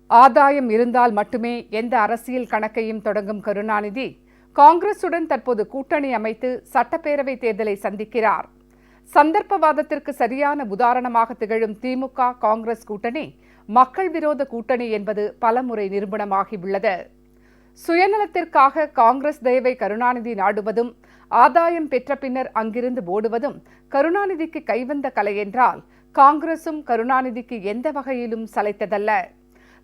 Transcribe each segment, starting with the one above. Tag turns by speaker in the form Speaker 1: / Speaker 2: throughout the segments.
Speaker 1: ஆதாயம் இருந்தால் மட்டுமே எந்த அரசியல் கணக்கையும் தொடங்கும் கருணாநிதி காங்கிரசுடன் தற்போது கூட்டணி அமைத்து சட்டப்பேரவை தேர்தலை சந்திக்கிறார். சந்தர்ப்பவாதத்திற்கு சரியான உதாரணமாக திகழும் திமுக காங்கிரஸ் கூட்டணி மக்கள் விரோத கூட்டணி என்பது பலமுறை நிரூபணமாகியுள்ளது. சுயநலத்திற்காக காங்கிரஸ் தயவை கருணாநிதி நாடுவதும் ஆதாயம் பெற்ற பின்னர் அங்கிருந்து ஓடுவதும் கருணாநிதிக்கு கைவந்த கலை என்றால் காங்கிரசும் கருணாநிதிக்கு எந்த வகையிலும் சளைத்ததல்ல.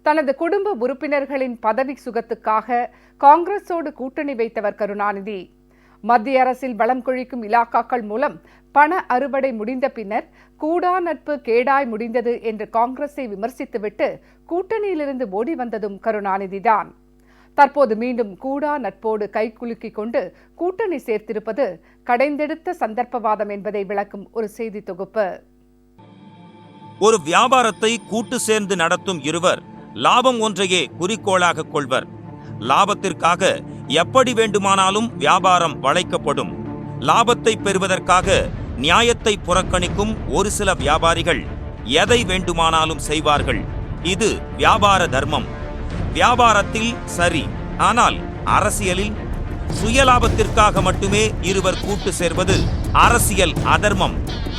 Speaker 1: தனது குடும்ப உறுப்பினர்களின் பதவி சுகத்துக்காக காங்கிரஸோடு கூட்டணி வைத்தவர் கருணாநிதி. மத்திய அரசில் வளம் கொழிக்கும் இலாக்காக்கள் மூலம் பண அறுவடை முடிந்த பின்னர் கூடா நட்பு கேடாய் முடிந்தது என்று காங்கிரஸை விமர்சித்துவிட்டு கூட்டணியிலிருந்து ஓடி வந்ததும் கருணாநிதிதான். தற்போது மீண்டும் கூடா நட்போடு கைகுலுக்கிக் கொண்டு கூட்டணி சேர்த்திருப்பது கடைந்தெடுத்த சந்தர்ப்பவாதம் என்பதை விளக்கும் ஒரு செய்தி தொகுப்பு.
Speaker 2: ஒரு வியாபாரத்தை கூட்டு சேர்ந்து நடத்தும் இருவர் லாபம் ஒன்றையே குறிக்கோளாக கொள்வர். லாபத்திற்காக எப்படி வேண்டுமானாலும் வியாபாரம் வளைக்கப்படும். லாபத்தை பெறுவதற்காக நியாயத்தை புறக்கணிக்கும் ஒரு சில வியாபாரிகள் எதை வேண்டுமானாலும் செய்வார்கள். இது வியாபார தர்மம். வியாபாரத்தில் சரி, ஆனால் அரசியலில் சுயலாபத்திற்காக மட்டுமே இருவர் கூட்டு சேர்வது அரசியல் அதர்மம்.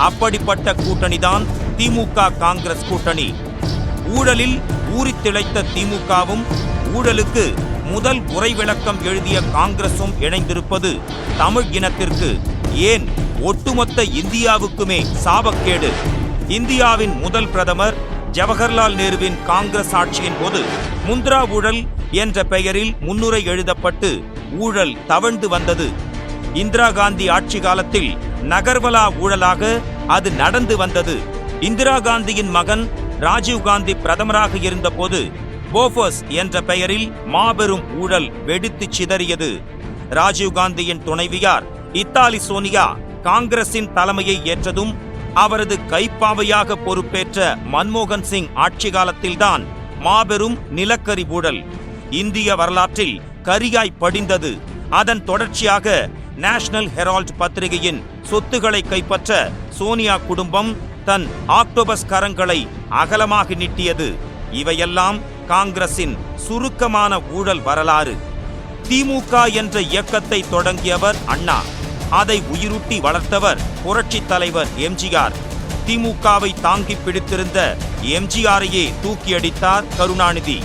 Speaker 2: அப்படிப்பட்ட கூட்டணிதான் திமுக காங்கிரஸ் கூட்டணி. ஊழலில் ஊறித்திளைத்த திமுகவும் ஊழலுக்கு முதல் உரை விளக்கம் எழுதிய காங்கிரசும் இணைந்திருப்பது தமிழ் இனத்திற்கு, ஏன் ஒட்டுமொத்த இந்தியாவுக்குமே சாபக்கேடு. இந்தியாவின் முதல் பிரதமர் ஜவஹர்லால் நேருவின் காங்கிரஸ் ஆட்சியின் போது முத்ரா ஊழல் என்ற பெயரில் முன்னுரை எழுதப்பட்டு ஊழல் தவழ்ந்து வந்தது. இந்திரா காந்தி ஆட்சி காலத்தில் நகர்வலா ஊழலாக அது நடந்து வந்தது. இந்திரா காந்தியின் மகன் ராஜீவ் காந்தி பிரதமராக இருந்தபோது போஃபர்ஸ் என்ற பெயரில் மாபெரும் ஊழல் வெடித்து சிதறியது. ராஜீவ் காந்தியின் துணைவியார் இத்தாலி சோனியா காங்கிரசின் தலைமையை ஏற்றதும் அவரது கைப்பாவையாக பொறுப்பேற்ற மன்மோகன் சிங் ஆட்சி காலத்தில்தான் மாபெரும் நிலக்கரி ஊழல் இந்திய வரலாற்றில் கரியாய் படிந்தது. அதன் தொடர்ச்சியாக நேஷனல் ஹெரால்ட் பத்திரிகையின் சொத்துக்களை கைப்பற்ற சோனியா குடும்பம் தன் ஆக்டோபஸ் கரங்களை அகலமாக நீட்டியது. இவையெல்லாம் காங்கிரசின் சுருக்கமான ஊழல் வரலாறு. திமுக என்ற இயக்கத்தை தொடங்கியவர் அண்ணா. அதை உயிரூட்டி வளர்த்தவர் புரட்சித் தலைவர் எம்ஜிஆர். திமுகவை தாங்கி பிடித்திருந்த எம்ஜிஆரையே தூக்கியடித்தார் கருணாநிதி.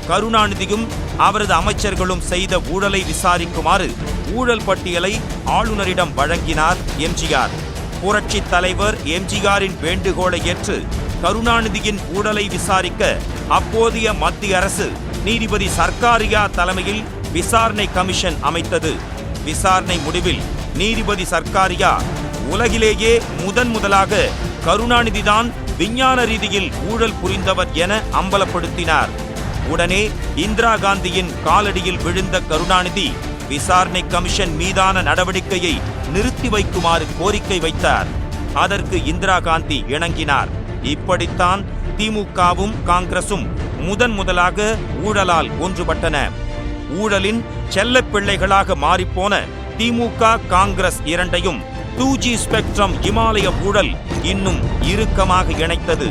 Speaker 2: கருணாநிதியும் அவரது அமைச்சர்களும் செய்த ஊழலை விசாரிக்குமாறு ஊழல் பட்டியலை ஆளுநரிடம் வழங்கினார் எம்ஜிஆர். புரட்சித் தலைவர் எம்ஜிஆரின் வேண்டுகோளை ஏற்று கருணாநிதியின் ஊழலை விசாரிக்க அப்போதைய மத்திய அரசு நீதிபதி சர்க்காரியா தலைமையில் விசாரணை கமிஷன் அமைத்தது. விசாரணை முடிவில் நீதிபதி சர்க்காரியா உலகிலேயே முதலாக கருணாநிதிதான் விஞ்ஞான ரீதியில் ஊழல் புரிந்தவர் என அம்பலப்படுத்தினார். உடனே இந்திரா காந்தியின் காலடியில் விழுந்த கருணாநிதி விசாரணை கமிஷன் மீதான நடவடிக்கையை நிறுத்தி வைக்குமாறு கோரிக்கை வைத்தார். அதற்கு இந்திரா காந்தி இணங்கினார். இப்படித்தான் திமுகவும் காங்கிரசும் முதலாக ஊழலால் ஒன்றுபட்டன. ஊழலின் செல்ல பிள்ளைகளாக மாறிப்போன திமுக காங்கிரஸ் இரண்டையும் 2G ஸ்பெக்ட்ரம் இமாலய ஊழல் இன்னும் இறுக்கமாக இணைத்தது.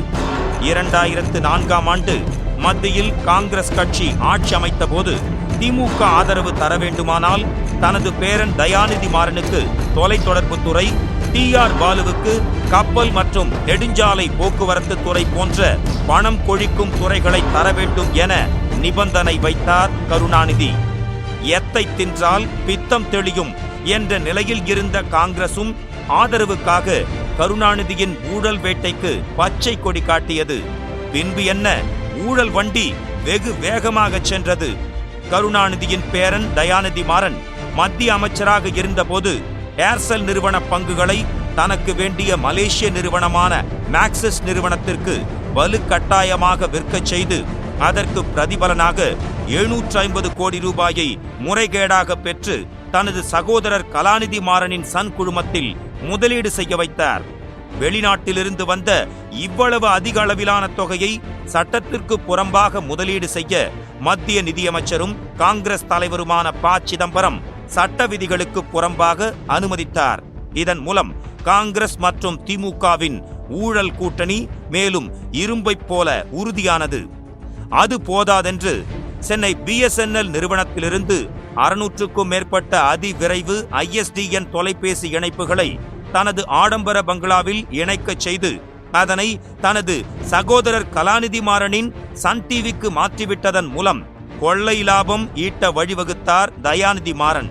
Speaker 2: 2004ஆம் ஆண்டு மத்தியில் காங்கிரஸ் கட்சி ஆட்சி அமைத்த போது திமுக ஆதரவு தர வேண்டுமானால் தனது பேரன் தயாநிதி மாறனுக்கு தொலைத்தொடர்பு துறை, TR பாலுவுக்கு கப்பல் மற்றும் நெடுஞ்சாலை போக்குவரத்து துறை போன்ற பணம் கொழிக்கும் துறைகளை தர வேண்டும் என நிபந்தனை வைத்தார் கருணாநிதி. எத்தை தின்றால் பித்தம் தெளியும் என்ற நிலையில் இருந்த காங்கிரசும் ஆதரவுக்காக கருணாநிதியின் ஊழல் வேட்டைக்கு பச்சை கொடி காட்டியது. பின்பு என்ன, ஊழல் வண்டி வெகு வேகமாக சென்றது. கருணாநிதியின் பேரன் தயாநிதி மாறன் மத்திய அமைச்சராக இருந்தபோது ஏர்செல் நிறுவன பங்குகளை தனக்கு வேண்டிய மலேசிய நிறுவனமான மேக்சிஸ் நிறுவனத்திற்கு வலுக்கட்டாயமாக விற்கச் செய்து அதற்கு பிரதிபலனாக 750 கோடி ரூபாயை முறைகேடாக பெற்று தனது சகோதரர் கலாநிதி மாறனின் சன் குழுமத்தில் முதலீடு செய்ய வைத்தார். வெளிநாட்டிலிருந்து வந்த இவ்வளவு அதிக அளவிலான தொகையை சட்டத்திற்கு புறம்பாக முதலீடு செய்ய மத்திய நிதியமைச்சரும் காங்கிரஸ் தலைவருமான ப. சிதம்பரம் சட்ட விதிகளுக்கு புறம்பாக அனுமதித்தார். இதன் மூலம் காங்கிரஸ் மற்றும் திமுகவின் ஊழல் கூட்டணி மேலும் இரும்பைப் போல உறுதியானது. அது போதாதென்று சென்னை BSNL நிறுவனத்திலிருந்து 600க்கும் மேற்பட்ட அதிவிரைவு ISDN தொலைபேசி இணைப்புகளை தனது ஆடம்பர பங்களாவில் இணைக்கச் செய்து அதனை தனது சகோதரர் கலாநிதி மாறனின் சன் டிவிக்கு மாற்றிவிட்டதன் மூலம் கொள்ளை லாபம் ஈட்ட வழிவகுத்தார் தயாநிதி மாறன்.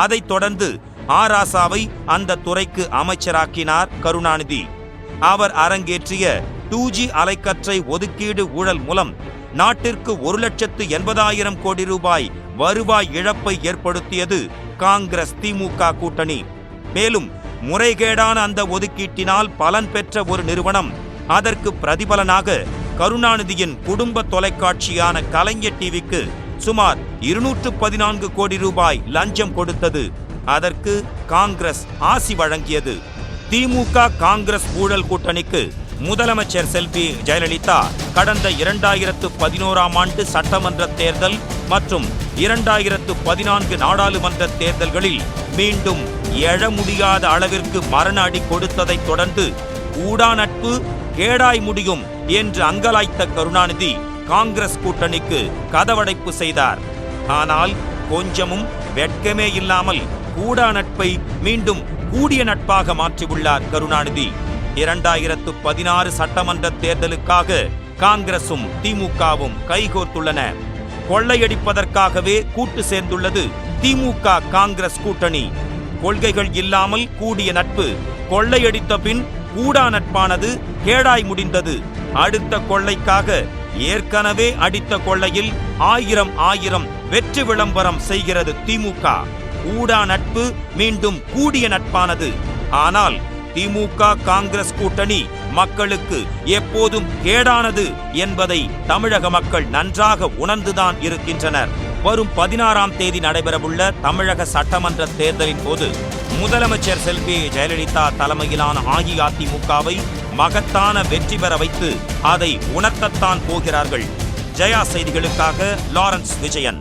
Speaker 2: அதைத் தொடர்ந்து ஆராசாவை அந்த துறைக்கு அமைச்சராக்கினார் கருணாநிதி. அவர் அரங்கேற்றிய 2G அலைக்கற்றை ஒதுக்கீடு ஊழல் மூலம் நாட்டிற்கு 1,80,000 கோடி ரூபாய் வருவாய் இழப்பை ஏற்படுத்தியது காங்கிரஸ் திமுக கூட்டணி. மேலும் முறைகேடான அந்த ஒதுக்கீட்டினால் பலன் பெற்ற ஒரு நிறுவனம் அதற்கு பிரதிபலனாக கருணாநிதியின் குடும்ப தொலைக்காட்சியான கலைஞர் டிவிக்கு சுமார் 214 கோடி ரூபாய் லஞ்சம் கொடுத்தது. அதற்கு காங்கிரஸ் ஆசி வழங்கியது. திமுக காங்கிரஸ் ஊழல் கூட்டணிக்கு முதலமைச்சர் செல்வி ஜெயலலிதா கடந்த 2011ஆம் ஆண்டு சட்டமன்ற தேர்தல் மற்றும் 2014 நாடாளுமன்ற தேர்தல்களில் மீண்டும் எழ முடியாத அளவிற்கு மரண அடி கொடுத்ததைத் தொடர்ந்து ஊடா நட்பு கேடாய் முடியும் என்று அங்கலாய்த்த கருணாநிதி காங்கிரஸ் கூட்டணிக்கு கதவடைப்பு செய்தார். ஆனால் கொஞ்சமும் வெட்கமே இல்லாமல் கூடா நட்பை மீண்டும் கூடிய நட்பாக மாற்றியுள்ளார் கருணாநிதி. 2016 சட்டமன்ற தேர்தலுக்காக காங்கிரசும் திமுகவும் கைகோர்த்துள்ளன. கொள்ளையடிப்பதற்காகவே கூட்டு சேர்ந்துள்ளது திமுக காங்கிரஸ் கூட்டணி. கொள்கைகள் இல்லாமல் கூடிய நட்பு கொள்ளையடித்த பின் கூடா நட்பானது கேடாய் முடிந்தது. அடுத்த கொள்ளைக்காக ஏற்கனவே அடித்த கொள்ளையில் 1000 வெற்றி விளம்பரம் செய்கிறது திமுக. கூடா நட்பு மீண்டும் கூடிய நட்பானது. ஆனால் திமுக காங்கிரஸ் கூட்டணி மக்களுக்கு எப்போதும் கேடானது என்பதை தமிழக மக்கள் நன்றாக உணர்ந்துதான் இருக்கின்றனர். வரும் 16ஆம் தேதி நடைபெறவுள்ள தமிழக சட்டமன்ற தேர்தலின் போது முதலமைச்சர் செல்வி ஜெயலலிதா தலைமையிலான அஇஅதிமுகவை மகத்தான வெற்றி பெற வைத்து அதை உணர்த்தத்தான் போகிறார்கள். ஜெயா செய்திகளுக்காக லாரன்ஸ் விஜயன்.